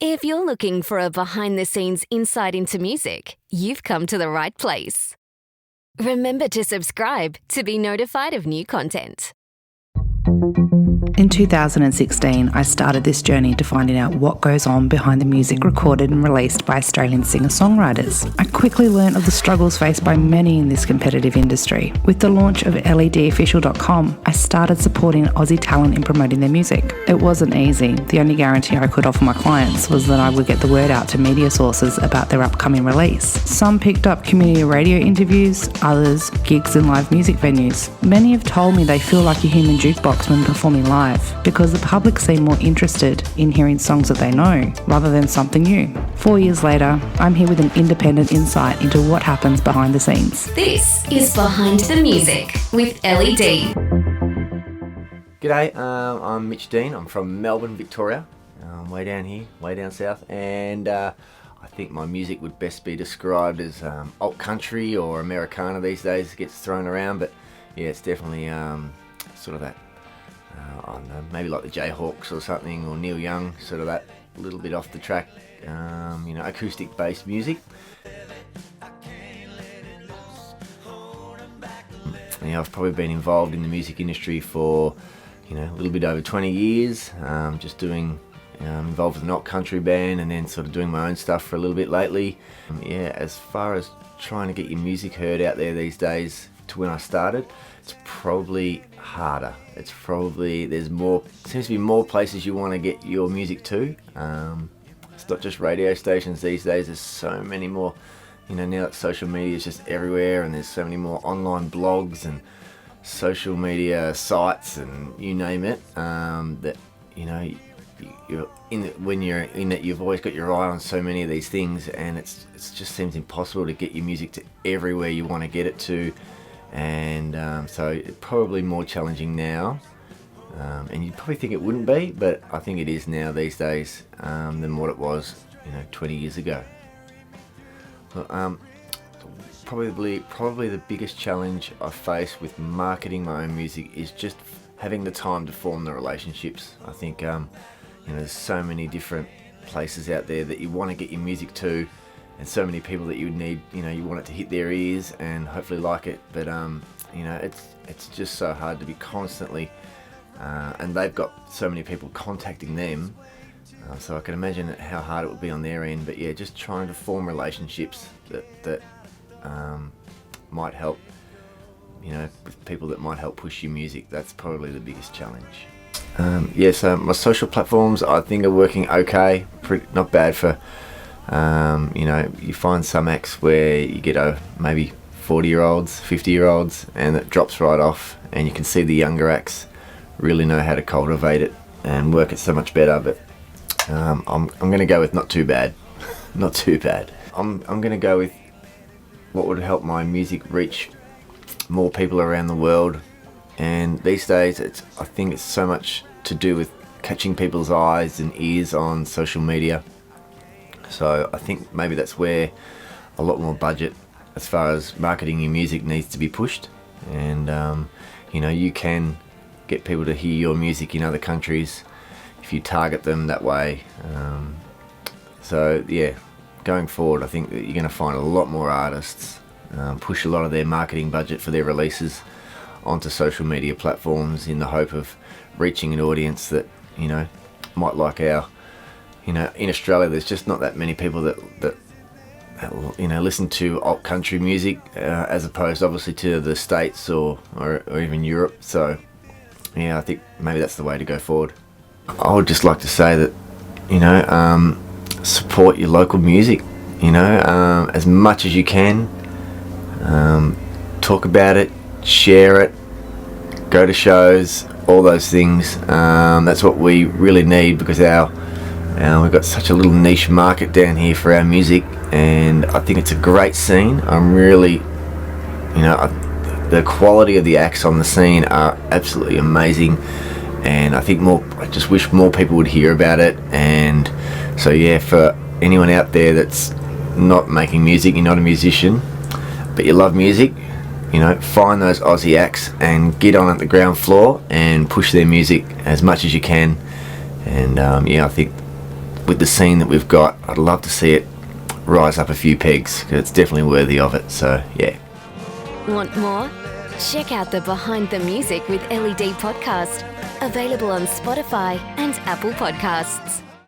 If you're looking for a behind-the-scenes insight into music, you've come to the right place. Remember to subscribe to be notified of new content. In 2016, I started this journey to finding out what goes on behind the music recorded and released by Australian singer-songwriters. I quickly learned of the struggles faced by many in this competitive industry. With the launch of ledofficial.com, I started supporting Aussie talent in promoting their music. It wasn't easy. The only guarantee I could offer my clients was that I would get the word out to media sources about their upcoming release. Some picked up community radio interviews, others gigs in live music venues. Many have told me they feel like a human jukebox when performing live, because the public seem more interested in hearing songs that they know rather than something new. 4 years later, I'm here with an independent insight into what happens behind the scenes. This is Behind the Music with Ellie D. G'day, I'm Mitch Dean. I'm from Melbourne, Victoria. Way down here, way down south, and I think my music would best be described as alt country or Americana these days. It gets thrown around, but yeah, it's definitely sort of that, I don't know, maybe like the Jayhawks or something, or Neil Young, sort of that little bit off the track, acoustic based music. Yeah, I've probably been involved in the music industry for, a little bit over 20 years, just doing, involved with an alt country band, and then sort of doing my own stuff for a little bit lately. As far as trying to get your music heard out there these days to when I started, it's probably harder. It's probably, seems to be more places you want to get your music to. It's not just radio stations these days, there's so many more, now that social media is just everywhere, and there's so many more online blogs and social media sites and you name it, that, when you're in it, you've always got your eye on so many of these things, and it just seems impossible to get your music to everywhere you want to get it to. And so it's probably more challenging now, and you'd probably think it wouldn't be, but I think it is now these days, than what it was 20 years ago. Well, probably the biggest challenge I face with marketing my own music is just having the time to form the relationships. I think there's so many different places out there that you want to get your music to, and so many people that you would need, you want it to hit their ears and hopefully like it, but it's just so hard to be constantly, and they've got so many people contacting them, so I can imagine how hard it would be on their end. But yeah, just trying to form relationships that might help, with people that might help push your music. That's probably the biggest challenge. So my social platforms I think are working okay, not bad for, you find some acts where you get maybe 40-year-olds, 50-year-olds, and it drops right off, and you can see the younger acts really know how to cultivate it and work it so much better. But I'm going to go with not too bad. Not too bad. I'm going to go with what would help my music reach more people around the world. And these days, I think it's so much to do with catching people's eyes and ears on social media. So I think maybe that's where a lot more budget as far as marketing your music needs to be pushed. And you can get people to hear your music in other countries if you target them that way. So yeah, going forward, I think that you're going to find a lot more artists push a lot of their marketing budget for their releases onto social media platforms in the hope of reaching an audience that might like our, in Australia there's just not that many people that listen to alt country music, as opposed obviously to the States or even Europe. So yeah, I think maybe that's the way to go forward. I would just like to say that support your local music, as much as you can. Talk about it, share it, go to shows, all those things. That's what we really need, because we've got such a little niche market down here for our music, and I think it's a great scene. I'm really, the quality of the acts on the scene are absolutely amazing, and I just wish more people would hear about it. And so yeah, for anyone out there that's not making music, you're not a musician, but you love music, find those Aussie acts and get on at the ground floor and push their music as much as you can. And I think with the scene that we've got, I'd love to see it rise up a few pegs, because it's definitely worthy of it. So yeah. Want more? Check out the Behind the Music with LED podcast, available on Spotify and Apple Podcasts.